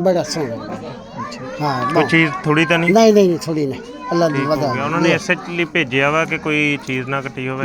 बड़ा सोहना हाँ कोई चीज़ थोड़ी तो नहीं नहीं नहीं थोड़ी नहीं अल्लाह दी ठीक हो वदा गया उन्होंने इसे लिए भेजा वा कि कोई चीज़ ना कटी हो